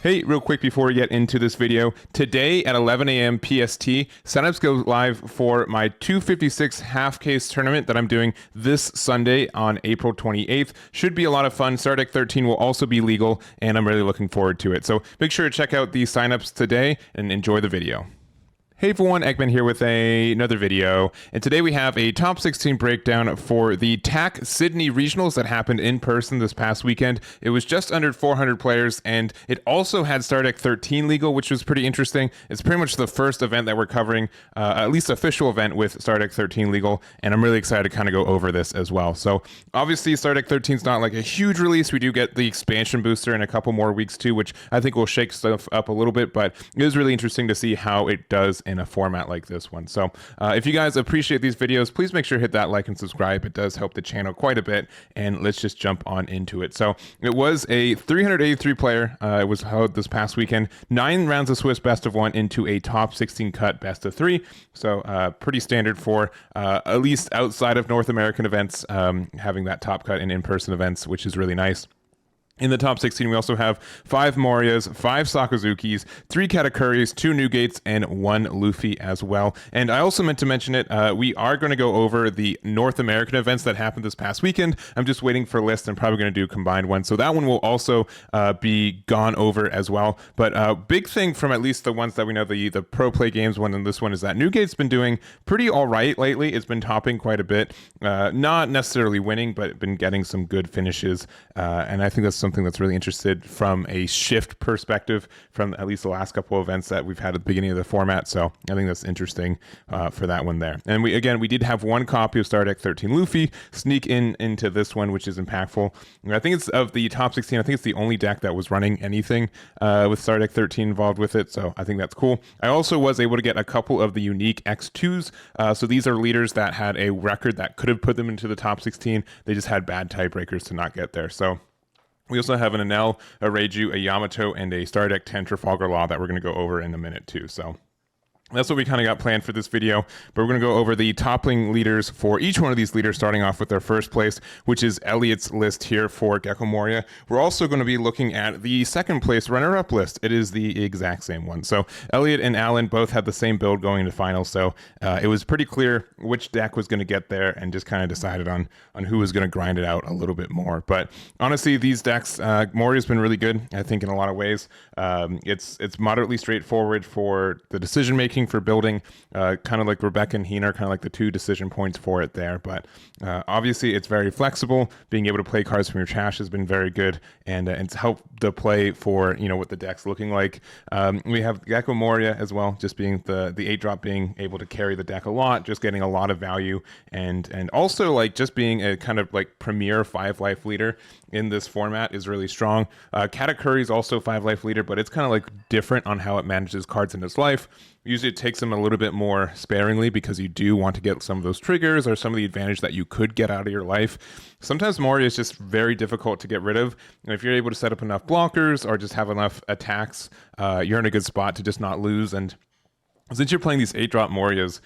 Hey, real quick before we get into this video, today at 11 a.m. PST, signups go live for my 256 half case tournament that I'm doing this Sunday on April 28th. Should be a lot of fun. StarDeck 13 will also be legal, and I'm really looking forward to it. So make sure to check out the signups today and enjoy the video. Hey everyone, Eggman here with another video, and today we have a top 16 breakdown for the TAC Sydney Regionals that happened in person this past weekend. It was just under 400 players, and it also had StarDeck 13 legal, which was pretty interesting. It's pretty much the first event that we're covering, at least official event with StarDeck 13 legal, and I'm really excited to kind of go over this as well. So obviously StarDeck 13 is not like a huge release. We do get the expansion booster in a couple more weeks too, which I think will shake stuff up a little bit, but it is really interesting to see how it does in a format like this one. So if you guys appreciate these videos, please make sure to hit that like and subscribe. It does help the channel quite a bit, and let's just jump on into it. So it was a 383 player. It was held this past weekend. 9 rounds of Swiss best of 1 into a top 16 cut best of 3. So pretty standard for at least outside of North American events, having that top cut in in-person events, which is really nice. In the top 16, we also have 5 Morias, 5 Sakazukis, 3 Katakuris, 2 Newgates, and 1 Luffy as well. And I also meant to mention it, we are going to go over the North American events that happened this past weekend. I'm just waiting for a list. I'm probably going to do a combined one. So that one will also be gone over as well. But big thing from at least the ones that we know, the Pro Play Games one and this one, is that Newgate's been doing pretty all right lately. It's been topping quite a bit. Not necessarily winning, but been getting some good finishes. And I think that's something that's really interested from a shift perspective from at least the last couple of events that we've had at the beginning of the format. So I think that's interesting for that one there. And we did have one copy of StarDeck 13 Luffy sneak into this one, which is impactful. And I think it's of the top 16. I think it's the only deck that was running anything with StarDeck 13 involved with it. So I think that's cool. I also was able to get a couple of the unique X2s. So these are leaders that had a record that could have put them into the top 16. They just had bad tiebreakers to not get there. So we also have an Enel, a Reiju, a Yamato, and a StarDeck 10 Trafalgar Law that we're going to go over in a minute too. So that's what we kind of got planned for this video, but we're going to go over the toppling leaders for each one of these leaders, starting off with their first place, which is Elliot's list here for Gecko Moria. We're also going to be looking at the second place runner-up list. It is the exact same one. So Elliot and Alan both had the same build going into finals, so it was pretty clear which deck was going to get there, and just kind of decided on who was going to grind it out a little bit more. But honestly, these decks, Moria's been really good, I think, in a lot of ways. It's moderately straightforward for the decision making, for building, kind of like Rebecca and Heen are kind of like the 2 decision points for it there. But obviously it's very flexible. Being able to play cards from your trash has been very good, and it's helped the play for what the deck's looking like. We have Gecko Moria as well, just being the 8-drop, being able to carry the deck a lot, just getting a lot of value, and also like just being a kind of like premier 5-life leader in this format is really strong. Katakuri is also 5-life leader, but it's kind of like different on how it manages cards in its life. Usually it takes them a little bit more sparingly because you do want to get some of those triggers or some of the advantage that you could get out of your life. Sometimes Moria is just very difficult to get rid of. And if you're able to set up enough blockers or just have enough attacks, you're in a good spot to just not lose. And since you're playing these 8-drop Morias,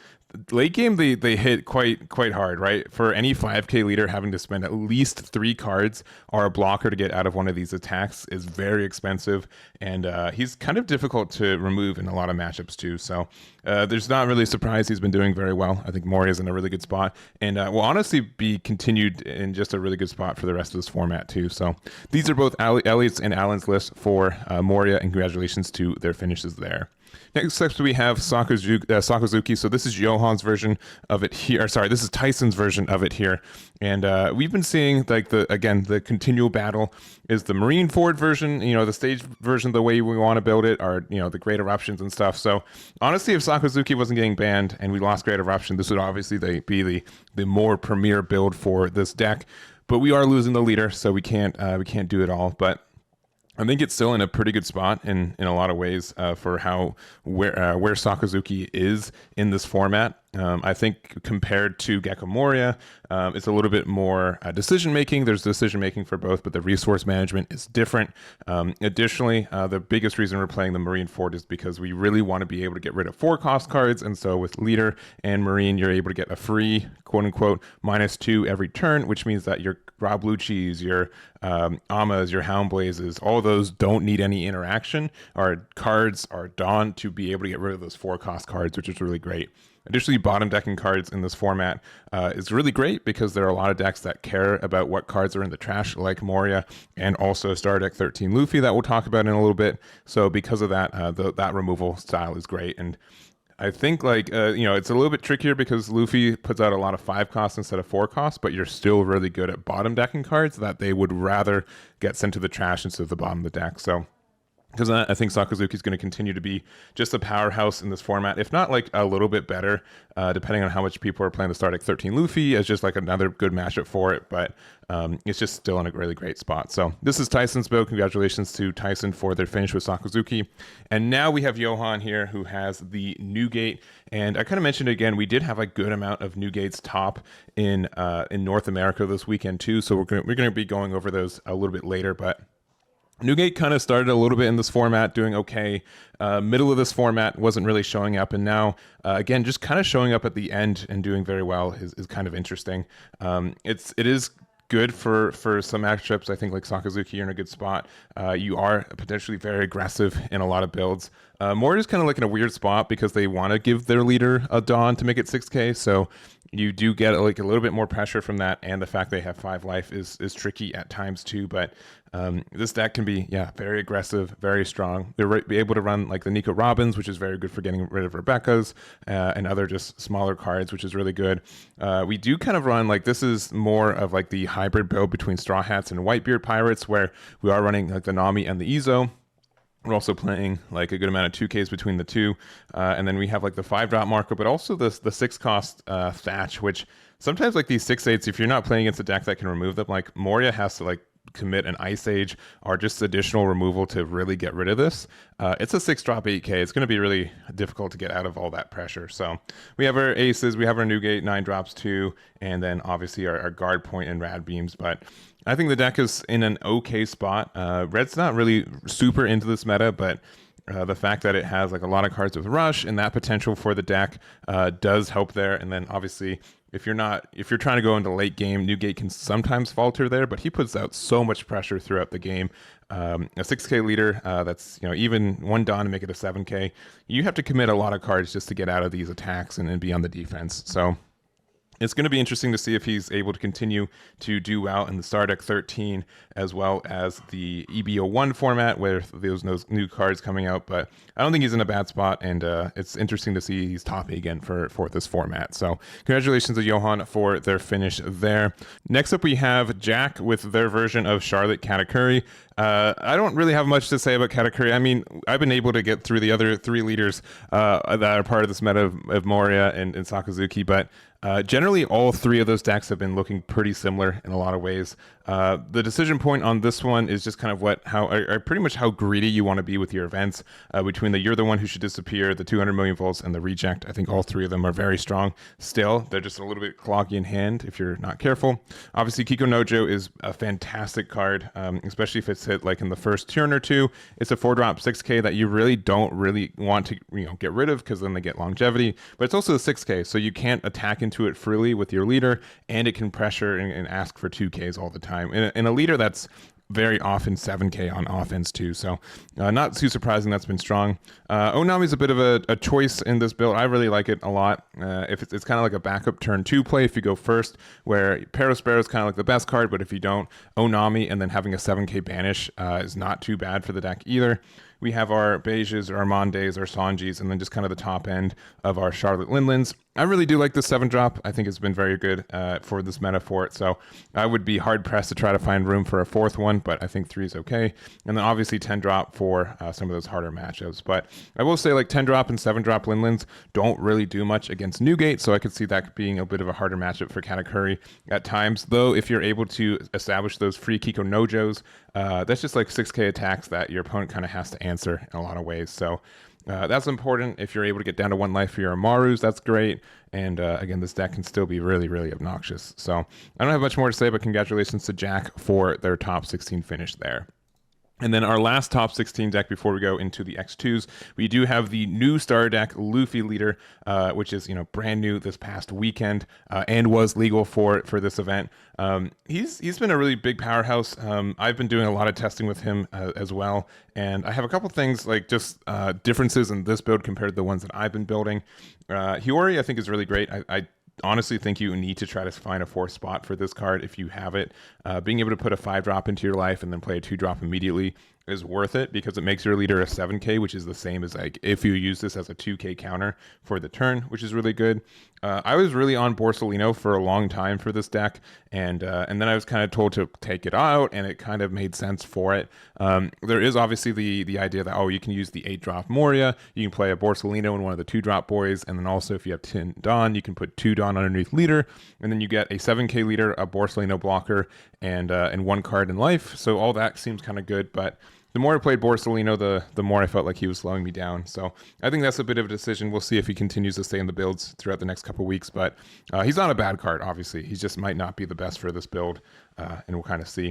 late game they hit quite hard, right? For any 5k leader, having to spend at least 3 cards or a blocker to get out of one of these attacks is very expensive, and he's kind of difficult to remove in a lot of matchups too. So there's not really a surprise he's been doing very well. I think Moria's in a really good spot, and will honestly be continued in just a really good spot for the rest of this format too. So these are both Elliot's and Alan's list for Moria, and congratulations to their finishes there. Next up, we have Sakazuki. So this is Johan's version of it here. Sorry, this is Tyson's version of it here. And we've been seeing like the continual battle is the Marine Ford version, the stage version, the way we want to build it, or the Great Eruptions and stuff. So honestly, if Sakazuki wasn't getting banned and we lost Great Eruption, this would obviously be the more premier build for this deck. But we are losing the leader, so we can't do it all. But I think it's still in a pretty good spot in a lot of ways for where Sakazuki is in this format. I think compared to Gecko Moria, it's a little bit more decision making. There's decision making for both, but the resource management is different. Additionally, the biggest reason we're playing the Marine Fort is because we really want to be able to get rid of 4 cost cards. And so with Leader and Marine, you're able to get a free, quote unquote, -2 every turn, which means that your Rob Lucci's, your Amas, your Hound Blazes, all those don't need any interaction. Our cards are done to be able to get rid of those 4 cost cards, which is really great. Additionally, bottom decking cards in this format is really great because there are a lot of decks that care about what cards are in the trash, like Moria, and also ST13 Luffy that we'll talk about in a little bit. So because of that, that removal style is great. And I think it's a little bit trickier because Luffy puts out a lot of 5 costs instead of 4 costs, but you're still really good at bottom decking cards that they would rather get sent to the trash instead of the bottom of the deck. So because I think Sakazuki is going to continue to be just a powerhouse in this format, if not like a little bit better, depending on how much people are playing the Star Deck 13 Luffy as just like another good matchup for it. But it's just still in a really great spot. So this is Tyson's build. Congratulations to Tyson for their finish with Sakazuki. And now we have Johan here who has the Newgate. And I kind of mentioned again, we did have a good amount of Newgate's top in North America this weekend too. So we're going to be going over those a little bit later, but Newgate kind of started a little bit in this format doing okay. Middle of this format wasn't really showing up, and now again just kind of showing up at the end and doing very well is kind of interesting. It is good for some matchups. I think like Sakazuki, you're in a good spot. You are potentially very aggressive in a lot of builds. Moria's kind of like in a weird spot because they want to give their leader a Dawn to make it 6k, so you do get like a little bit more pressure from that, and the fact they have 5 life is tricky at times too. But this deck can be very aggressive, very strong. They're be able to run like the Nico Robins, which is very good for getting rid of Rebecca's, and other just smaller cards, which is really good. We do kind of run like, this is more of like the hybrid build between Straw Hats and Whitebeard Pirates, where we are running like the Nami and the Izo. We're also playing like a good amount of 2Ks between the two. And then we have like the 5-drop marker, but also the 6-cost Thatch, which sometimes like these 6/8s, if you're not playing against a deck that can remove them, like Moria has to like commit an Ice Age or just additional removal to really get rid of this. It's a 6-drop 8K. It's going to be really difficult to get out of all that pressure. So we have our aces, we have our Newgate 9 drops too, and then obviously our guard point and rad beams. But I think the deck is in an okay spot. Red's not really super into this meta, but the fact that it has like a lot of cards with rush and that potential for the deck does help there. And then obviously if you're trying to go into late game, Newgate can sometimes falter there, but he puts out so much pressure throughout the game. A 6K leader, that's even 1 Dawn to make it a 7K. You have to commit a lot of cards just to get out of these attacks and be on the defense. So it's going to be interesting to see if he's able to continue to do well in the Star Deck 13 as well as the EBO1 format where there's no new cards coming out. But I don't think he's in a bad spot, and it's interesting to see he's topping again for this format. So congratulations to Johan for their finish there. Next up, we have Jack with their version of Charlotte Katakuri. I don't really have much to say about Katakuri. I mean, I've been able to get through the other 3 leaders that are part of this meta of Moria and Sakazuki, but generally all 3 of those decks have been looking pretty similar in a lot of ways. The decision point on this one is just kind of pretty much how greedy you want to be with your events, between the You're the One Who Should Disappear, the 200 million volts, and the Reject. I think all 3 of them are very strong still. They're just a little bit cloggy in hand if you're not careful. Obviously, Kiko Nojo is a fantastic card, especially if it's hit like in the first turn or 2. It's a 4-drop 6K that you really don't want to get rid of, because then they get longevity, but it's also a 6K, so you can't attack into it freely with your leader, and it can pressure and ask for 2Ks all the time. In a leader that's very often 7K on offense too, so not too surprising that's been strong. Onami's a bit of a choice in this build. I really like it a lot. If it's kind of like a backup turn 2 play if you go first, where Perospero is kind of like the best card, but if you don't, Onami and then having a 7K banish is not too bad for the deck either. We have our Beiges, our Mondays, our Sanjis, and then just kind of the top end of our Charlotte Lindlands. I really do like the 7-drop. I think it's been very good for this meta for it. So I would be hard-pressed to try to find room for a 4th one, but I think 3 is okay. And then obviously 10-drop for some of those harder matchups. But I will say like 10-drop and 7-drop Lindlands don't really do much against Newgate, so I could see that being a bit of a harder matchup for Katakuri at times. Though if you're able to establish those free Kiko Nojos, that's just like 6K attacks that your opponent kind of has to answer in a lot of ways. So that's important. If you're able to get down to 1 life for your Amarus, that's great. And again, this deck can still be really, really obnoxious. So I don't have much more to say, but congratulations to Jack for their top 16 finish there. And then our last top 16 deck before we go into the X2s, we do have the new star deck, Luffy Leader, which is, brand new this past weekend and was legal for this event. He's been a really big powerhouse. I've been doing a lot of testing with him as well. And I have a couple things like just differences in this build compared to the ones that I've been building. Hiyori, I think, is really great. I honestly think you need to try to find a 4th spot for this card if you have it. Being able to put a 5-drop into your life and then play a 2-drop immediately is worth it because it makes your leader a 7k, which is the same as like if you use this as a 2k counter for the turn, which is really good. I was really on Borsalino for a long time for this deck, and then I was kind of told to take it out, and it kind of made sense for it. There is obviously the idea that, you can use the 8-drop Moria, you can play a Borsalino in one of the 2-drop boys, and then also if you have 10 Dawn, you can put 2 Dawn underneath leader, and then you get a 7k leader, a Borsalino blocker, and 1 card in life. So all that seems kind of good, but the more I played Borsalino, the more I felt like he was slowing me down. So I think that's a bit of a decision. We'll see if he continues to stay in the builds throughout the next couple weeks. But he's not a bad card, obviously. He just might not be the best for this build, and we'll kind of see.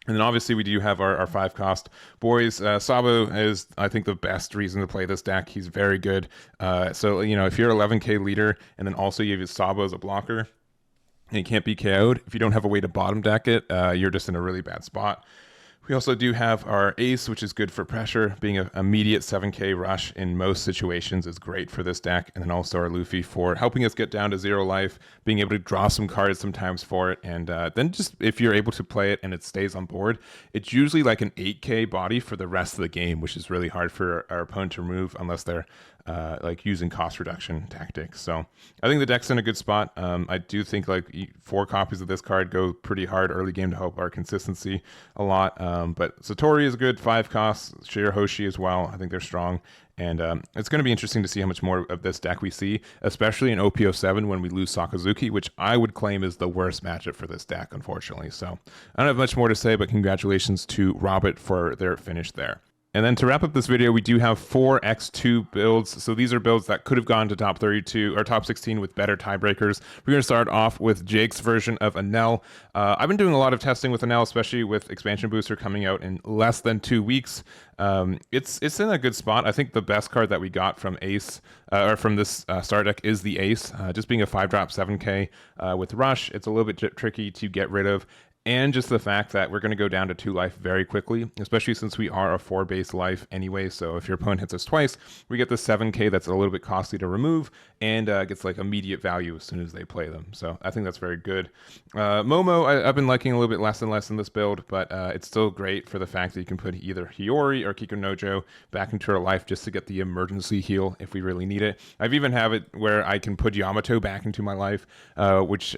And then obviously we do have our 5-cost boys. Sabo is, I think, the best reason to play this deck. He's very good. So, if you're 11k leader and then also you have Sabo as a blocker, and he can't be KO'd, if you don't have a way to bottom deck it, you're just in a really bad spot. We also do have our Ace, which is good for pressure. Being an immediate 7k rush in most situations is great for this deck. And then also our Luffy for helping us get down to 0 life, being able to draw some cards sometimes for it. And then just if you're able to play it and it stays on board, it's usually like an 8k body for the rest of the game, which is really hard for our opponent to remove unless they're like using cost reduction tactics. So I think the deck's in a good spot. I do think like 4 copies of this card go pretty hard early game to help our consistency a lot. But Satori is good, 5 costs, Shirahoshi as well. I think they're strong. And it's going to be interesting to see how much more of this deck we see, especially in OPO7 when we lose Sakazuki, which I would claim is the worst matchup for this deck, unfortunately. So I don't have much more to say, but congratulations to Robert for their finish there. And then to wrap up this video, we do have 4 X2 builds. So these are builds that could have gone to top 32 or top 16 with better tiebreakers. We're going to start off with Jake's version of Enel. I've been doing a lot of testing with Enel, especially with Expansion Booster coming out in less than 2 weeks. It's in a good spot. I think the best card that we got from Ace, or from this star deck, is the Ace. Just being a 5-drop 7k with Rush, it's a little bit tricky to get rid of. And just the fact that we're going to go down to 2 life very quickly, especially since we are a 4 base life anyway. So if your opponent hits us twice, we get the 7k that's a little bit costly to remove and gets like immediate value as soon as they play them. So I think that's very good. Momo, I've been liking a little bit less and less in this build, but it's still great for the fact that you can put either Hiyori or Kikunojo back into our life just to get the emergency heal if we really need it. I've even have it where I can put Yamato back into my life, which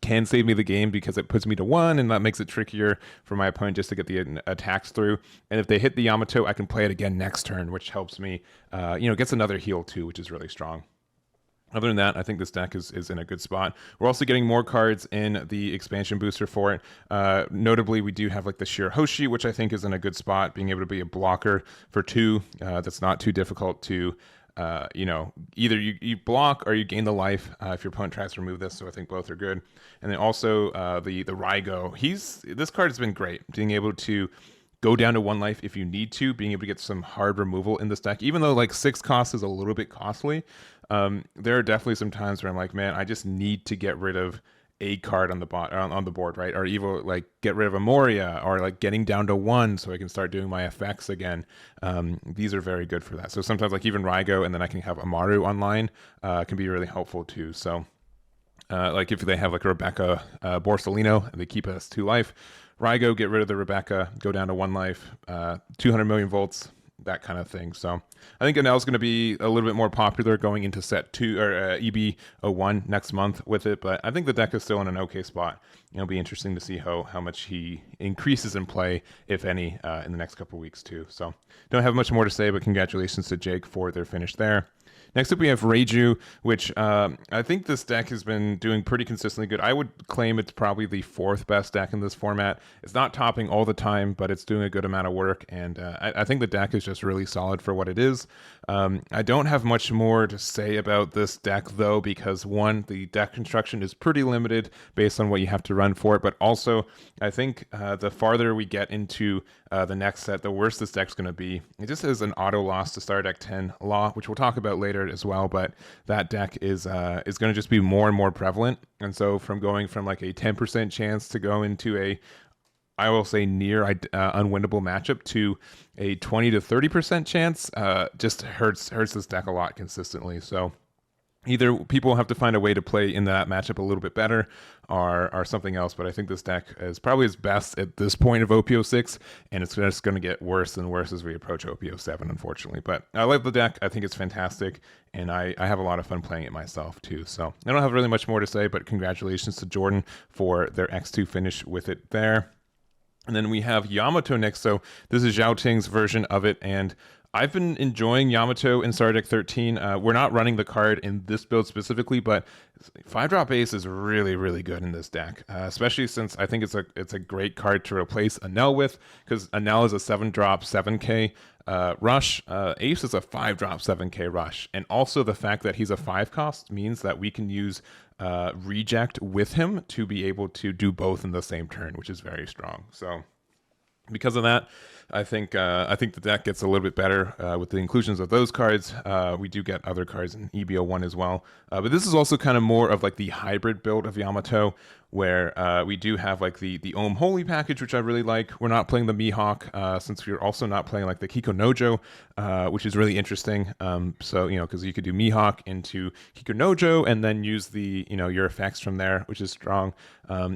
can save me the game because it puts me to 1, and that makes it trickier for my opponent just to get the attacks through. And if they hit the Yamato, I can play it again next turn, which helps me, gets another heal too, which is really strong. Other than that, I think this deck is in a good spot. We're also getting more cards in the expansion booster for it. Notably, we do have like the Shirahoshi, which I think is in a good spot, being able to be a blocker for 2. That's not too difficult to either you block or you gain the life if your opponent tries to remove this. So I think both are good. And then also the Raigo. This card has been great, being able to go down to 1 life if you need to, being able to get some hard removal in this deck. Even though like 6 cost is a little bit costly, there are definitely some times where I'm like, man, I just need to get rid of a card on the board, right? Or even like get rid of a Moria, or like getting down to 1 so I can start doing my effects again. These are very good for that. So sometimes like even Raigo, and then I can have Amaru online, can be really helpful too. So like if they have like a Rebecca Borsalino and they keep us 2 life, Raigo, get rid of the Rebecca, go down to 1 life, 200 million volts, that kind of thing. So I think Enel is going to be a little bit more popular going into set 2 or EB01 next month with it, but I think the deck is still in an okay spot. It'll be interesting to see how much he increases in play, if any, in the next couple weeks too. So don't have much more to say, but congratulations to Jake for their finish there. Next up, we have Reiju, which I think this deck has been doing pretty consistently good. I would claim it's probably the 4th best deck in this format. It's not topping all the time, but it's doing a good amount of work, and I think the deck is just really solid for what it is. is. I don't have much more to say about this deck, though, because one, the deck construction is pretty limited based on what you have to run for it, but also I think the farther we get into the next set, the worse this deck's going to be. It just has an auto loss to Star Deck 10 Law, which we'll talk about later as well, but that deck is going to just be more and more prevalent, and so from going from like a 10% chance to go into a, I will say, near unwinnable matchup to a 20 to 30% chance just hurts this deck a lot consistently. So either people have to find a way to play in that matchup a little bit better or something else, but I think this deck is probably its best at this point of OPO6, and it's just going to get worse and worse as we approach OPO7, unfortunately. But I like the deck. I think it's fantastic, and I have a lot of fun playing it myself, too. So I don't have really much more to say, but congratulations to Jordan for their X2 finish with it there. And then we have Yamato next. So this is Xiaoting's version of it, and I've been enjoying Yamato in Star Deck 13. We're not running the card in this build specifically, but 5-drop Ace is really, really good in this deck, especially since I think it's a great card to replace Enel with, because Enel is a 7-drop 7k rush. Ace is a 5-drop 7k rush, and also the fact that he's a 5-cost means that we can use Reject with him to be able to do both in the same turn, which is very strong. So because of that, I think the deck gets a little bit better with the inclusions of those cards. We do get other cards in EBO1 as well, but this is also kind of more of like the hybrid build of Yamato, where we do have like the Ohm Holy package, which I really like. We're not playing the Mihawk since we're also not playing like the Kiko Nojo, which is really interesting. So, because you could do Mihawk into Kiko Nojo and then use the, your effects from there, which is strong.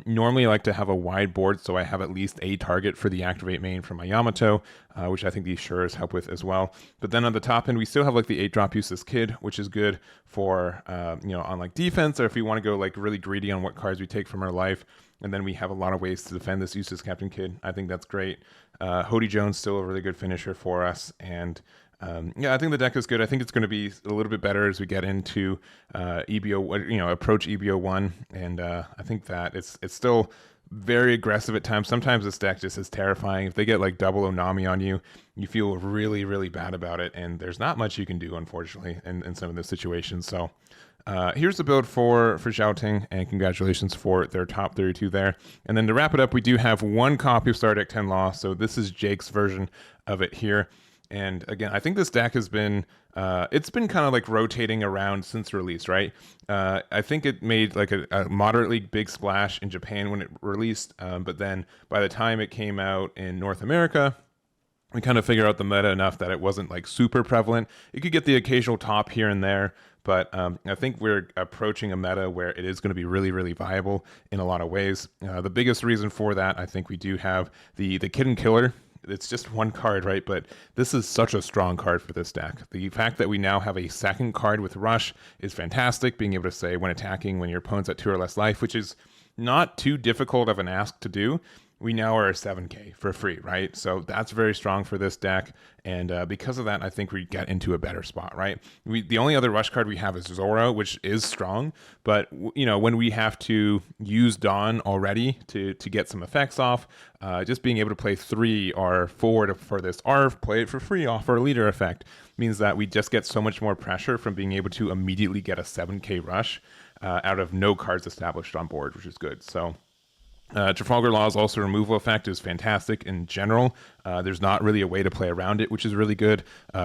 Normally I like to have a wide board, so I have at least a target for the activate main for my Yamato, which I think these Shures help with as well. But then on the top end, we still have like the 8-drop Useless Kid, which is good for, on like defense, or if we want to go like really greedy on what cards we take from our life. And then we have a lot of ways to defend this Useless Captain Kid. I think that's great. Hody Jones still a really good finisher for us. And I think the deck is good. I think it's going to be a little bit better as we get into EBO, approach EBO1. And I think that it's still very aggressive at times. Sometimes this deck just is terrifying. If they get like double Onami on you, you feel really, really bad about it. And there's not much you can do, unfortunately, in some of those situations. So here's the build for Xiaoting, and congratulations for their top 32 there. And then to wrap it up, we do have one copy of Star Deck 10 Law. So this is Jake's version of it here. And again, I think this deck has been, it's been kind of like rotating around since release, right? I think it made like a moderately big splash in Japan when it released, but then by the time it came out in North America, we kind of figured out the meta enough that it wasn't like super prevalent. You could get the occasional top here and there, but I think we're approaching a meta where it is going to be really, really viable in a lot of ways. The biggest reason for that, I think we do have the Kid and Killer. It's just one card, right? But this is such a strong card for this deck. The fact that we now have a second card with Rush is fantastic. Being able to say when attacking, when your opponent's at 2 or less life, which is not too difficult of an ask to do. We now are a 7k for free, right? So that's very strong for this deck, and because of that, I think we get into a better spot, right? The only other rush card we have is Zoro, which is strong, but when we have to use Dawn already to get some effects off, just being able to play 3 or 4 for this ARV, play it for free off our leader effect, means that we just get so much more pressure from being able to immediately get a 7k rush out of no cards established on board, which is good. So Trafalgar Law's also removal effect is fantastic in general. There's not really a way to play around it, which is really good.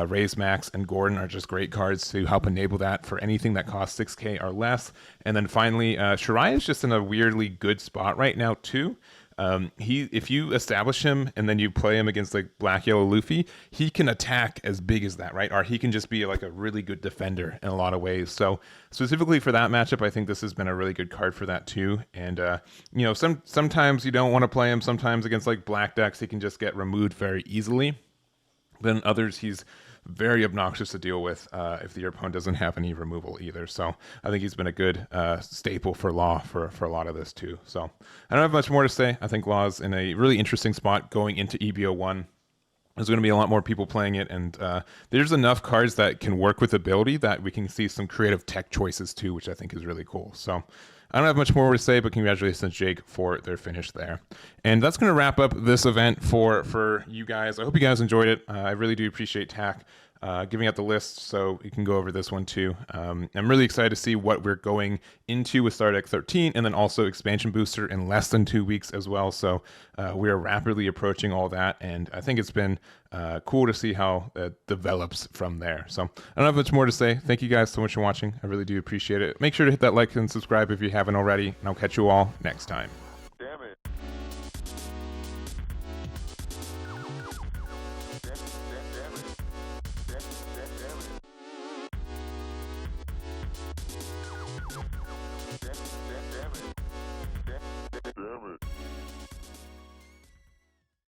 Raise Max and Gordon are just great cards to help enable that for anything that costs 6k or less. And then finally, Shirai is just in a weirdly good spot right now too. If you establish him and then you play him against like Black Yellow Luffy, he can attack as big as that, right? Or he can just be like a really good defender in a lot of ways. So specifically for that matchup, I think this has been a really good card for that too. And sometimes you don't want to play him. Sometimes against like black decks, he can just get removed very easily. Then others, he's very obnoxious to deal with if your opponent doesn't have any removal either. So I think he's been a good staple for Law for a lot of this too. So I don't have much more to say. I think Law's in a really interesting spot going into EBO1. There's going to be a lot more people playing it, and there's enough cards that can work with ability that we can see some creative tech choices too, which I think is really cool. So I don't have much more to say, but congratulations, Jake, for their finish there. And that's going to wrap up this event for you guys. I hope you guys enjoyed it. I really do appreciate TAC giving out the list, so you can go over this one too. I'm really excited to see what we're going into with Star Deck 13, and then also expansion booster in less than 2 weeks as well. So we are rapidly approaching all that, and I think it's been cool to see how it develops from there. So I don't have much more to say. Thank you guys so much for watching. I really do appreciate it. Make sure to hit that like and subscribe if you haven't already, and I'll catch you all next time. Damn it.